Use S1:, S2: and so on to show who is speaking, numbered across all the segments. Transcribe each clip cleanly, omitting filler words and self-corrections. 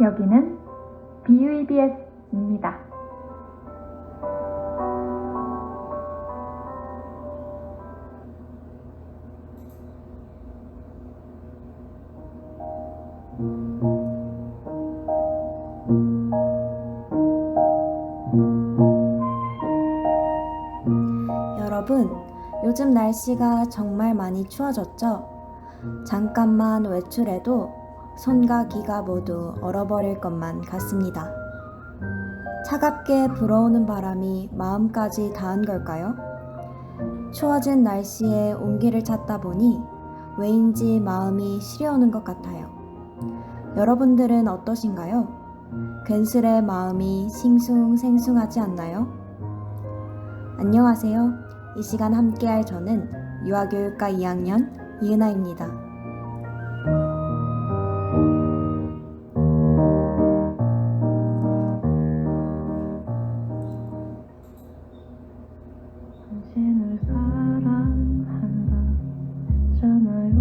S1: 여기는 BUEBS입니다.
S2: 여러분, 요즘 날씨가 정말 많이 추워졌죠? 잠깐만 외출해도 손과 귀가 모두 얼어버릴 것만 같습니다. 차갑게 불어오는 바람이 마음까지 닿은 걸까요? 추워진 날씨에 온기를 찾다 보니 왜인지 마음이 시려오는 것 같아요. 여러분들은 어떠신가요? 괜스레 마음이 싱숭생숭하지 않나요? 안녕하세요. 이 시간 함께할 저는 유아교육과 2학년 이은아입니다.
S1: 당신을 사랑한다 했잖아요.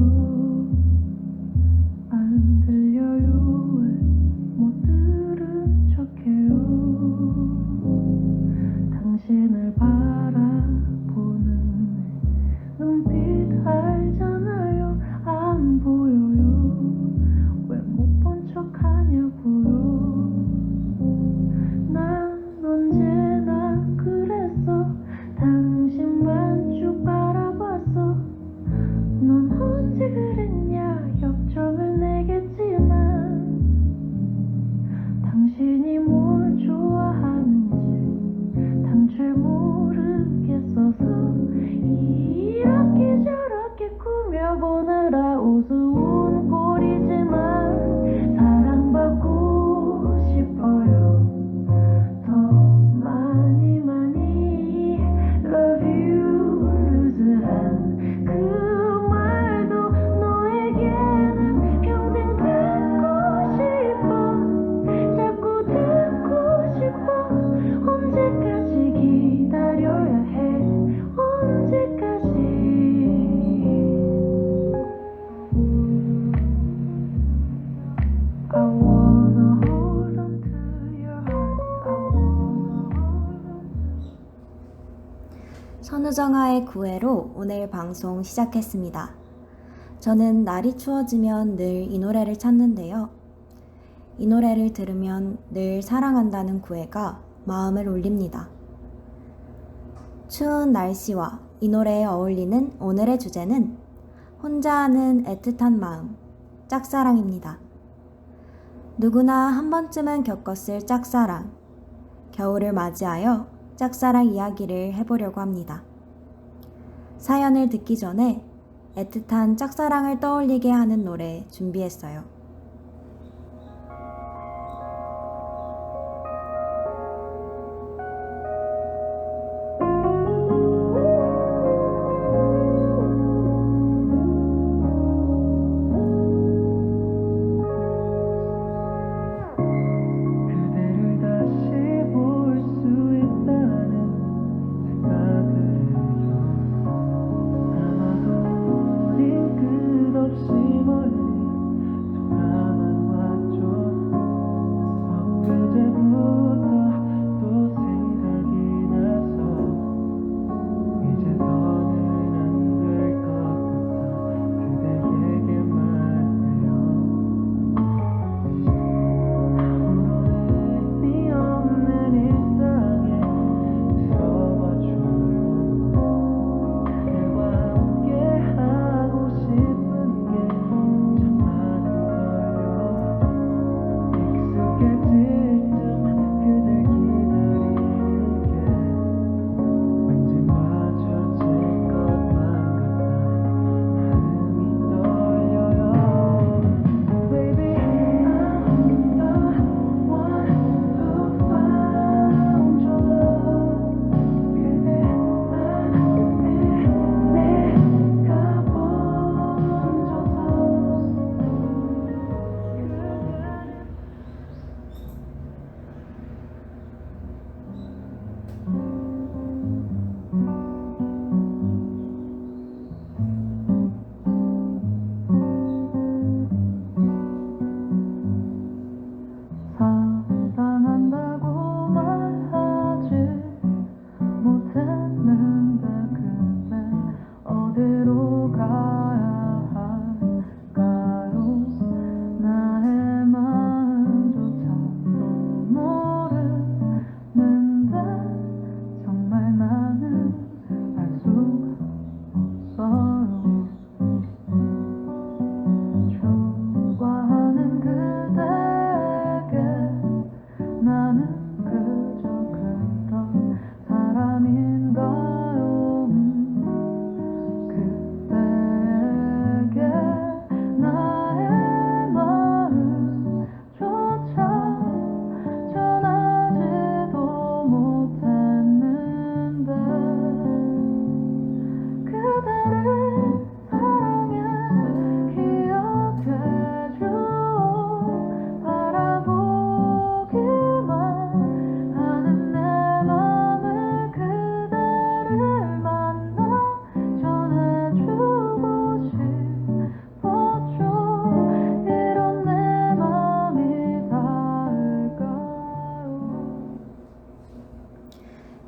S1: 안 들려요. 왜 못 들은 척해요. 당신을 바라보는 내 눈빛 알잖아요. 안 보여요. 왜 못 본 척하냐고요. 난 언제나 그랬어. 당신만 쭉 바라봤어. 넌 언제 그랬냐. 역정을 내겠지만 당신이 뭘 좋아하는지 당최 모르겠어서 이렇게 저렇게 꾸며보느라 우스운 꼴이지만 사랑받고 싶어요. 더 많이 Love you 루즈한 그 말도 너에게는 평생 듣고 싶어. 자꾸 듣고 싶어. 언제까지 기다려야 해. 언제까지. I wanna hold on to your heart. I wanna hold on.
S2: 선우정아의 구애로 오늘 방송 시작했습니다. 저는 날이 추워지면 늘 이 노래를 찾는데요. 이 노래를 들으면 늘 사랑한다는 구애가 마음을 울립니다. 추운 날씨와 이 노래에 어울리는 오늘의 주제는 혼자 하는 애틋한 마음, 짝사랑입니다. 누구나 한 번쯤은 겪었을 짝사랑, 겨울을 맞이하여 짝사랑 이야기를 해보려고 합니다. 사연을 듣기 전에 애틋한 짝사랑을 떠올리게 하는 노래 준비했어요.
S1: 그대를 다시 볼 수 있다는 생각을 해줘. 아마도 우린 끝없이 멀리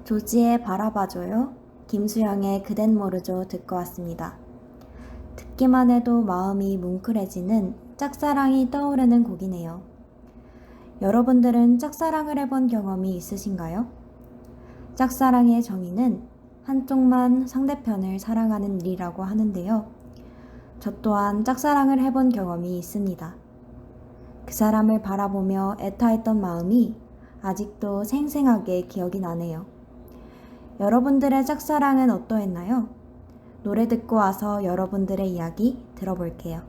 S2: 조지의 바라봐줘요, 김수영의 그댄 모르죠 듣고 왔습니다. 듣기만 해도 마음이 뭉클해지는 짝사랑이 떠오르는 곡이네요. 여러분들은 짝사랑을 해본 경험이 있으신가요? 짝사랑의 정의는 한쪽만 상대편을 사랑하는 일이라고 하는데요. 저 또한 짝사랑을 해본 경험이 있습니다. 그 사람을 바라보며 애타했던 마음이 아직도 생생하게 기억이 나네요. 여러분들의 짝사랑은 어떠했나요? 노래 듣고 와서 여러분들의 이야기 들어볼게요.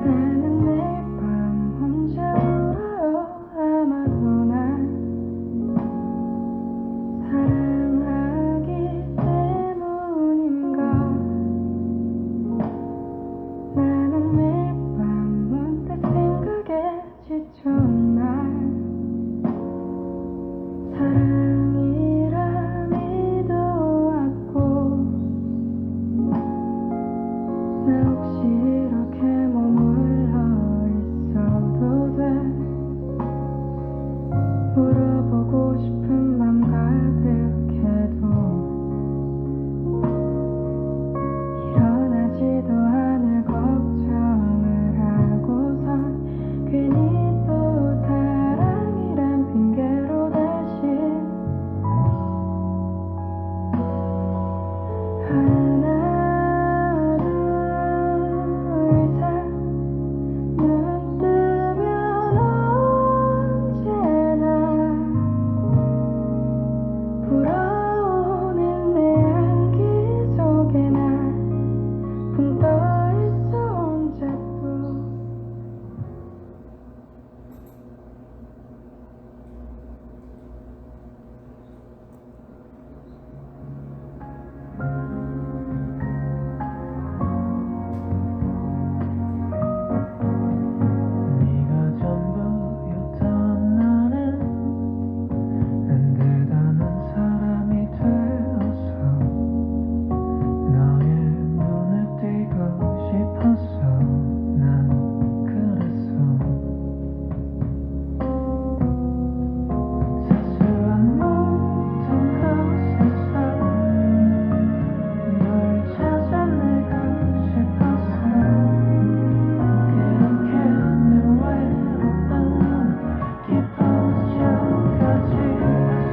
S1: 나는 매일 밤 혼자 울어요. 아마도 날 사랑하기 때문인가. 나는 매일 밤 문득 생각에 지쳐온 날 사랑이라 믿어왔고, 나 혹시 이렇게 머물러 있어도 돼? 물어보고 싶은 맘 가득해도 일어나지도 않을 걱정을 하고선 괜히 또 사랑이란 핑계로 다시 하나 둘 셋 눈 뜨면 언제나 불어오는 내 향기 속에 난 붕 떠있어 혼자 또. 네가 전부였던 나는 든든한 사람이 되었어. 너의 눈에 띄고 싶었어. 난 그랬어. 사소한 모든 곳에서 널 찾아내고 싶었어. 그렇게 내 외로웠던 기뻐져가지.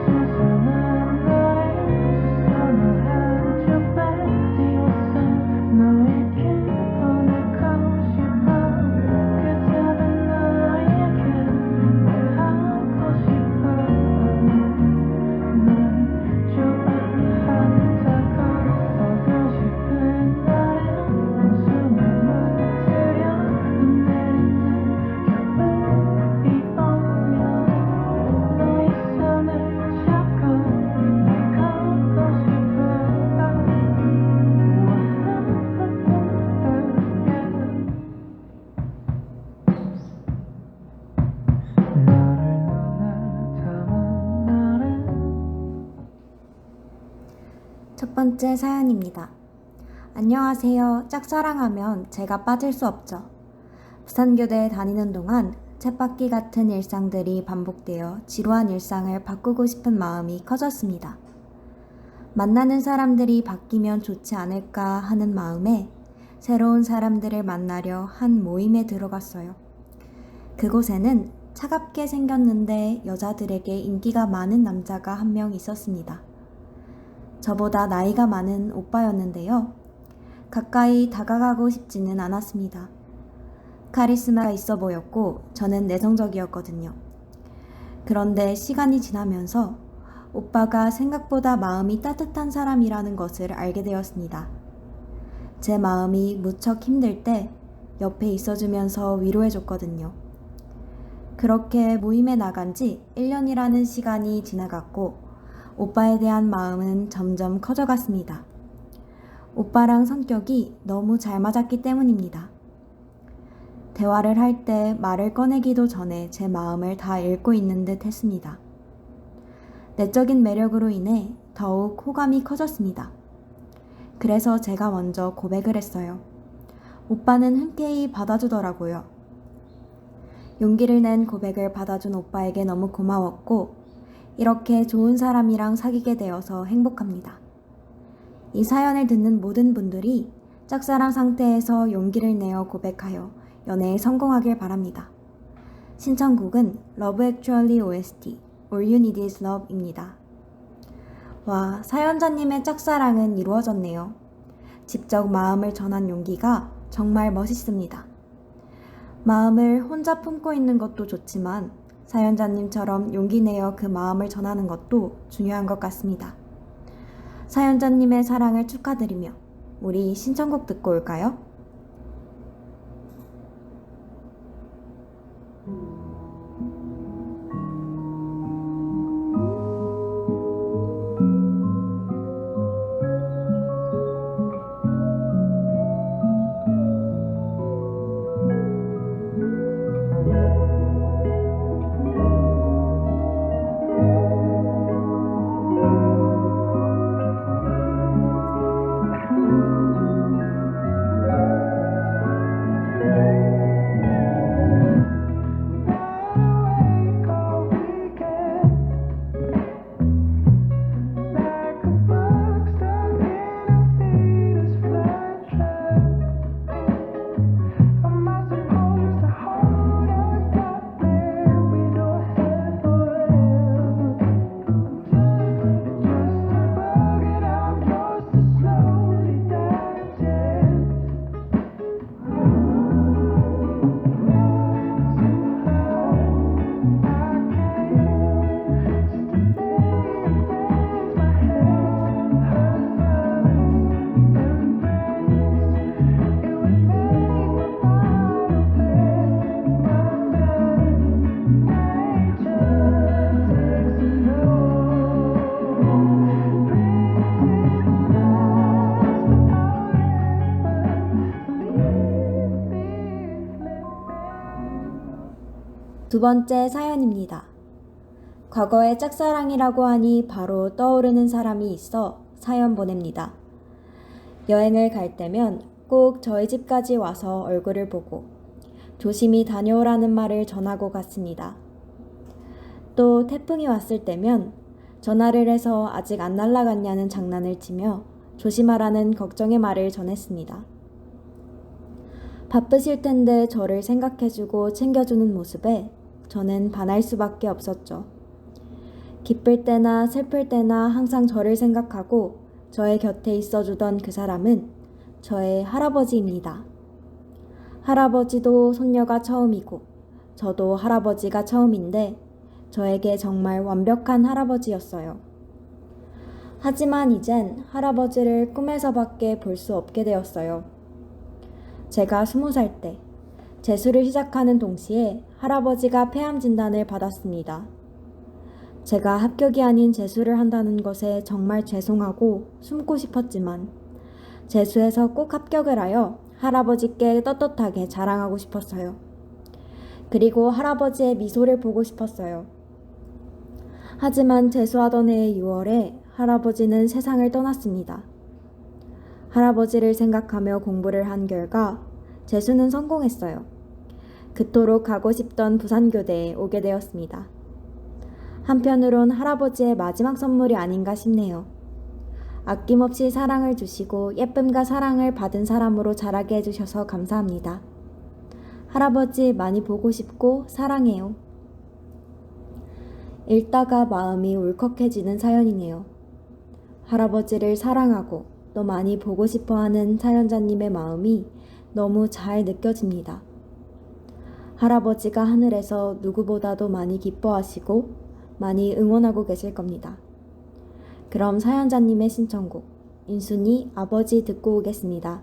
S1: 세상은 너의 선호한 쪽 빼띄웠어. 너의 기분을 가고 싶어. 그때는 너에게 말하고 싶어. 널 좋아한다고 보고 싶은 날엔 웃음을 묻으려 흔들리는 겨울이 오면 너의 손을 잡고 날 걷고 싶어. 너를 눈에 담은 날엔
S2: 첫 번째 사연입니다. 안녕하세요. 짝사랑하면 제가 빠질 수 없죠. 부산교대에 다니는 동안 쳇바퀴 같은 일상들이 반복되어 지루한 일상을 바꾸고 싶은 마음이 커졌습니다. 만나는 사람들이 바뀌면 좋지 않을까 하는 마음에 새로운 사람들을 만나려 한 모임에 들어갔어요. 그곳에는 차갑게 생겼는데 여자들에게 인기가 많은 남자가 한 명 있었습니다. 저보다 나이가 많은 오빠였는데요. 가까이 다가가고 싶지는 않았습니다. 카리스마가 있어 보였고 저는 내성적이었거든요. 그런데 시간이 지나면서 오빠가 생각보다 마음이 따뜻한 사람이라는 것을 알게 되었습니다. 제 마음이 무척 힘들 때 옆에 있어주면서 위로해줬거든요. 그렇게 모임에 나간 지 1년이라는 시간이 지나갔고 오빠에 대한 마음은 점점 커져갔습니다. 오빠랑 성격이 너무 잘 맞았기 때문입니다. 대화를 할 때 말을 꺼내기도 전에 제 마음을 다 읽고 있는 듯 했습니다. 내적인 매력으로 인해 더욱 호감이 커졌습니다. 그래서 제가 먼저 고백을 했어요. 오빠는 흔쾌히 받아주더라고요. 용기를 낸 고백을 받아준 오빠에게 너무 고마웠고, 이렇게 좋은 사람이랑 사귀게 되어서 행복합니다. 이 사연을 듣는 모든 분들이 짝사랑 상태에서 용기를 내어 고백하여 연애에 성공하길 바랍니다. 신청곡은 Love Actually OST All You Need Is Love입니다. 와, 사연자님의 짝사랑은 이루어졌네요. 직접 마음을 전한 용기가 정말 멋있습니다. 마음을 혼자 품고 있는 것도 좋지만 사연자님처럼 용기 내어 그 마음을 전하는 것도 중요한 것 같습니다. 사연자님의 사랑을 축하드리며 우리 신청곡 듣고 올까요? 두 번째 사연입니다. 과거의 짝사랑이라고 하니 바로 떠오르는 사람이 있어 사연 보냅니다. 여행을 갈 때면 꼭 저희 집까지 와서 얼굴을 보고 조심히 다녀오라는 말을 전하고 갔습니다. 또 태풍이 왔을 때면 전화를 해서 아직 안 날아갔냐는 장난을 치며 조심하라는 걱정의 말을 전했습니다. 바쁘실 텐데 저를 생각해주고 챙겨주는 모습에 저는 반할 수밖에 없었죠. 기쁠 때나 슬플 때나 항상 저를 생각하고 저의 곁에 있어주던 그 사람은 저의 할아버지입니다. 할아버지도 손녀가 처음이고 저도 할아버지가 처음인데 저에게 정말 완벽한 할아버지였어요. 하지만 이젠 할아버지를 꿈에서밖에 볼 수 없게 되었어요. 제가 20살 때 재수를 시작하는 동시에 할아버지가 폐암 진단을 받았습니다. 제가 합격이 아닌 재수를 한다는 것에 정말 죄송하고 숨고 싶었지만 재수해서 꼭 합격을 하여 할아버지께 떳떳하게 자랑하고 싶었어요. 그리고 할아버지의 미소를 보고 싶었어요. 하지만 재수하던 해의 6월에 할아버지는 세상을 떠났습니다. 할아버지를 생각하며 공부를 한 결과 재수는 성공했어요. 그토록 가고 싶던 부산교대에 오게 되었습니다. 한편으론 할아버지의 마지막 선물이 아닌가 싶네요. 아낌없이 사랑을 주시고 예쁨과 사랑을 받은 사람으로 자라게 해주셔서 감사합니다. 할아버지 많이 보고 싶고 사랑해요. 읽다가 마음이 울컥해지는 사연이네요. 할아버지를 사랑하고 또 많이 보고 싶어하는 사연자님의 마음이 너무 잘 느껴집니다. 할아버지가 하늘에서 누구보다도 많이 기뻐하시고 많이 응원하고 계실 겁니다. 그럼 사연자님의 신청곡 인순이 아버지 듣고 오겠습니다.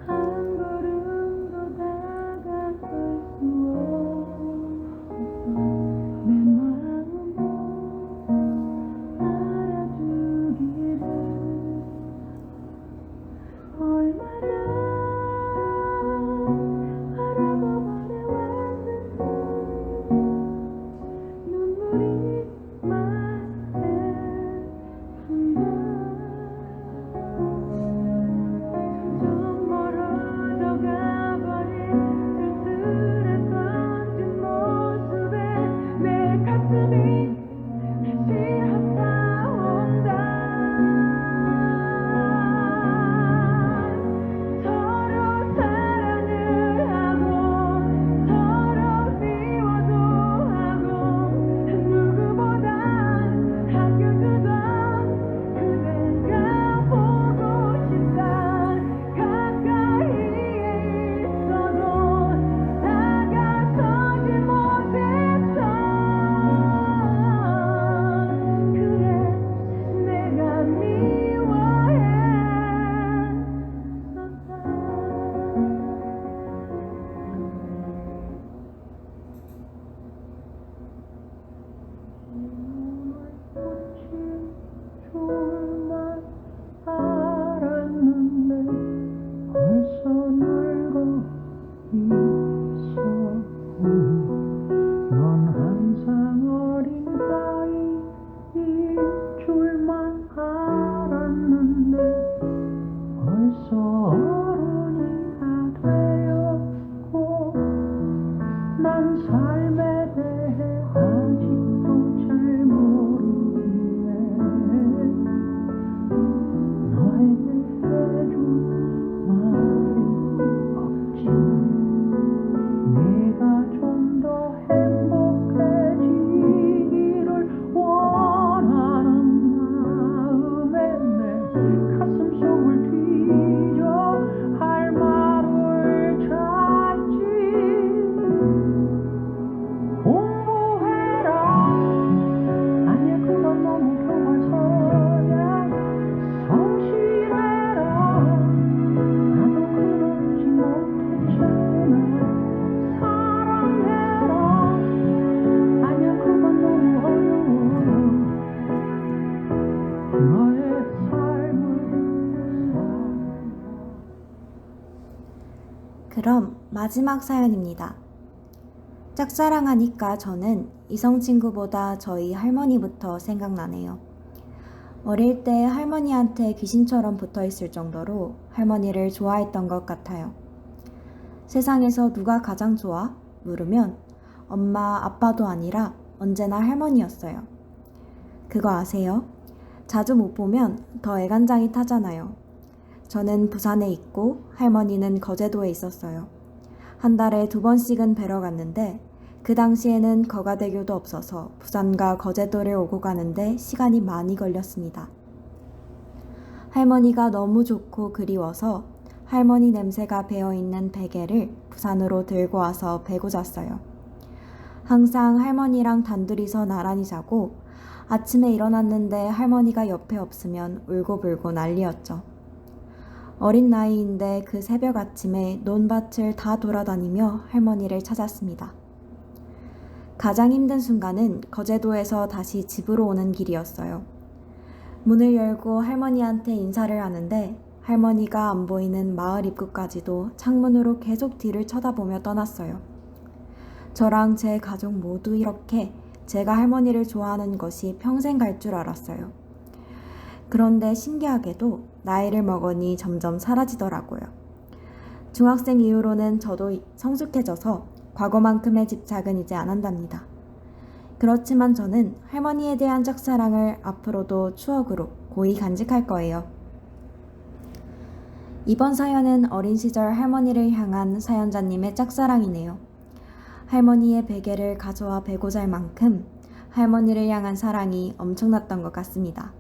S1: 한 걸음도 다가갈 수 없어 내 마음은 너의 삶을
S2: 그럼 마지막 사연입니다. 짝사랑하니까 저는 이성 친구보다 저희 할머니부터 생각나네요. 어릴 때 할머니한테 귀신처럼 붙어 있을 정도로 할머니를 좋아했던 것 같아요. 세상에서 누가 가장 좋아? 물으면 엄마, 아빠도 아니라 언제나 할머니였어요. 그거 아세요? 자주 못 보면 더 애간장이 타잖아요. 저는 부산에 있고 할머니는 거제도에 있었어요. 한 달에 2번씩은 뵈러 갔는데 그 당시에는 거가대교도 없어서 부산과 거제도를 오고 가는데 시간이 많이 걸렸습니다. 할머니가 너무 좋고 그리워서 할머니 냄새가 배어있는 베개를 부산으로 들고 와서 베고 잤어요. 항상 할머니랑 단둘이서 나란히 자고 아침에 일어났는데 할머니가 옆에 없으면 울고불고 난리였죠. 어린 나이인데 그 새벽 아침에 논밭을 다 돌아다니며 할머니를 찾았습니다. 가장 힘든 순간은 거제도에서 다시 집으로 오는 길이었어요. 문을 열고 할머니한테 인사를 하는데 할머니가 안 보이는 마을 입구까지도 창문으로 계속 뒤를 쳐다보며 떠났어요. 저랑 제 가족 모두 이렇게 제가 할머니를 좋아하는 것이 평생 갈 줄 알았어요. 그런데 신기하게도 나이를 먹으니 점점 사라지더라고요. 중학생 이후로는 저도 성숙해져서 과거만큼의 집착은 이제 안 한답니다. 그렇지만 저는 할머니에 대한 짝사랑을 앞으로도 추억으로 고이 간직할 거예요. 이번 사연은 어린 시절 할머니를 향한 사연자님의 짝사랑이네요. 할머니의 베개를 가져와 베고 잘 만큼 할머니를 향한 사랑이 엄청났던 것 같습니다.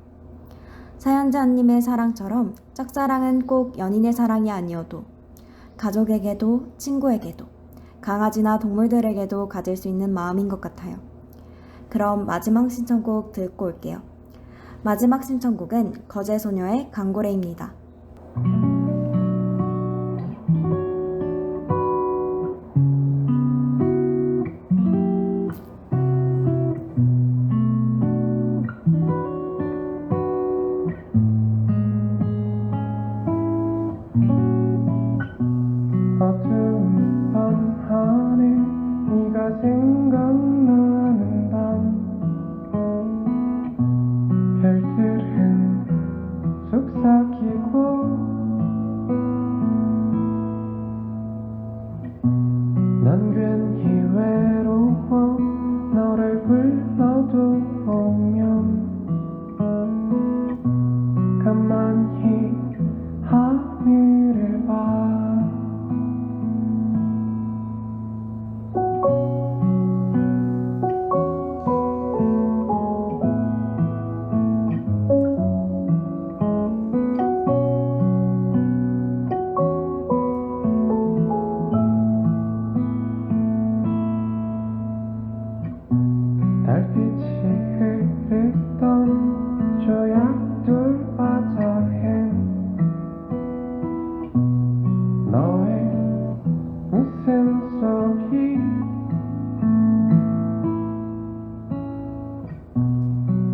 S2: 사연자님의 사랑처럼 짝사랑은 꼭 연인의 사랑이 아니어도 가족에게도 친구에게도 강아지나 동물들에게도 가질 수 있는 마음인 것 같아요. 그럼 마지막 신청곡 듣고 올게요. 마지막 신청곡은 거제소녀의 강고래입니다.
S1: 어두운 밤 하늘 네가 생각나는 밤 별들은 속삭이고 난 괜히 외로워 너를 불러도 오면 가만히 하늘을 봐 달빛이 흐르던 조약돌 바다엔 너의 웃음소리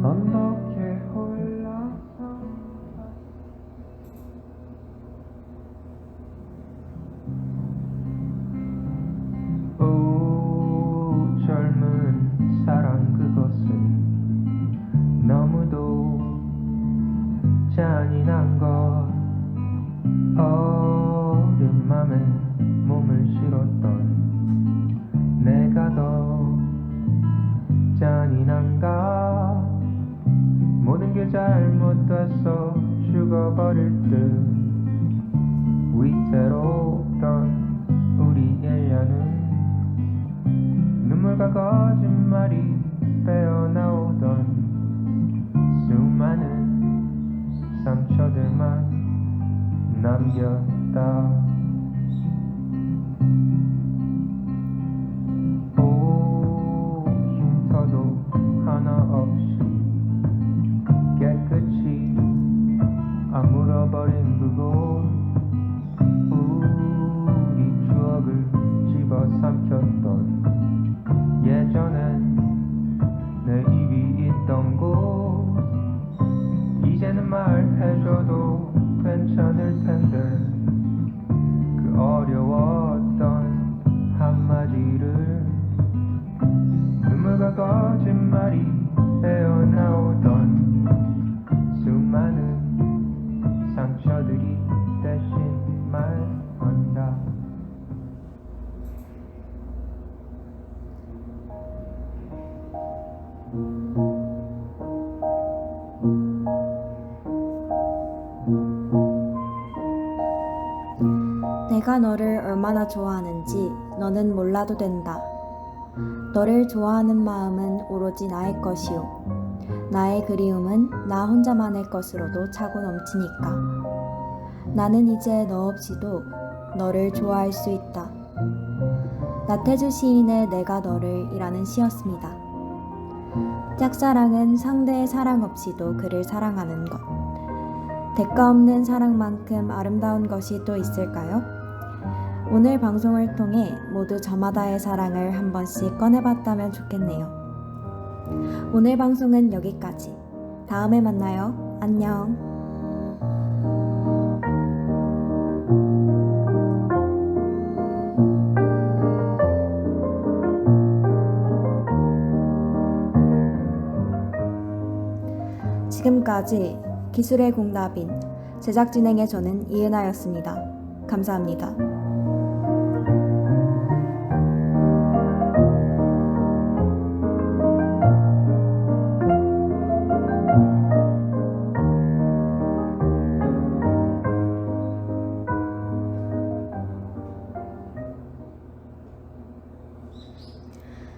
S1: 언덕에 올라서 오 젊은 사랑 그것은 너무도 잔인한 것 어린 맘에 몸을 실었던 내가 더 잔인한가 모든 게 잘못됐어 죽어버릴 듯 위태롭던 우리 1년은 눈물과 거짓말이 빼어나오던 수많은 상처들만 남겼다. 오 흉터도 하나 없이 깨끗이 아물어버린 그곳 우리 추억을 집어삼켰던 예전엔 내 입이 있던 곳 이젠
S3: 이제는 말해줘도 괜찮을 텐데 그 어려웠던 한마디를 눈물과 거짓말이 빼어나오던 수많은 상처들이 대신 말한다.
S2: 내가 너를 얼마나 좋아하는지 너는 몰라도 된다. 너를 좋아하는 마음은 오로지 나의 것이오. 나의 그리움은 나 혼자만의 것으로도 차고 넘치니까. 나는 이제 너 없이도 너를 좋아할 수 있다. 나태주 시인의 내가 너를 이라는 시였습니다. 짝사랑은 상대의 사랑 없이도 그를 사랑하는 것. 대가 없는 사랑만큼 아름다운 것이 또 있을까요? 오늘 방송을 통해 모두 저마다의 사랑을 한 번씩 꺼내봤다면 좋겠네요. 오늘 방송은 여기까지. 다음에 만나요. 안녕. 지금까지 기술의 공답인 제작 진행의 저는 이은하였습니다. 감사합니다.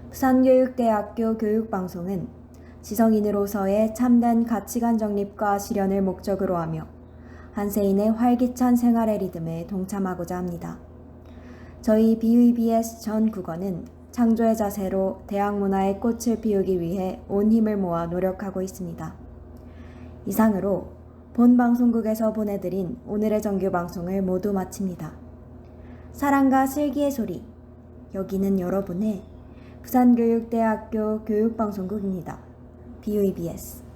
S2: 부산교육대학교 교육방송은 지성인으로서의 참된 가치관 정립과 실현을 목적으로 하며 한세인의 활기찬 생활의 리듬에 동참하고자 합니다. 저희 BUBS 전 국어는 창조의 자세로 대학 문화의 꽃을 피우기 위해 온 힘을 모아 노력하고 있습니다. 이상으로 본 방송국에서 보내드린 오늘의 정규 방송을 모두 마칩니다. 사랑과 슬기의 소리, 여기는 여러분의 부산교육대학교 교육방송국입니다. BUBS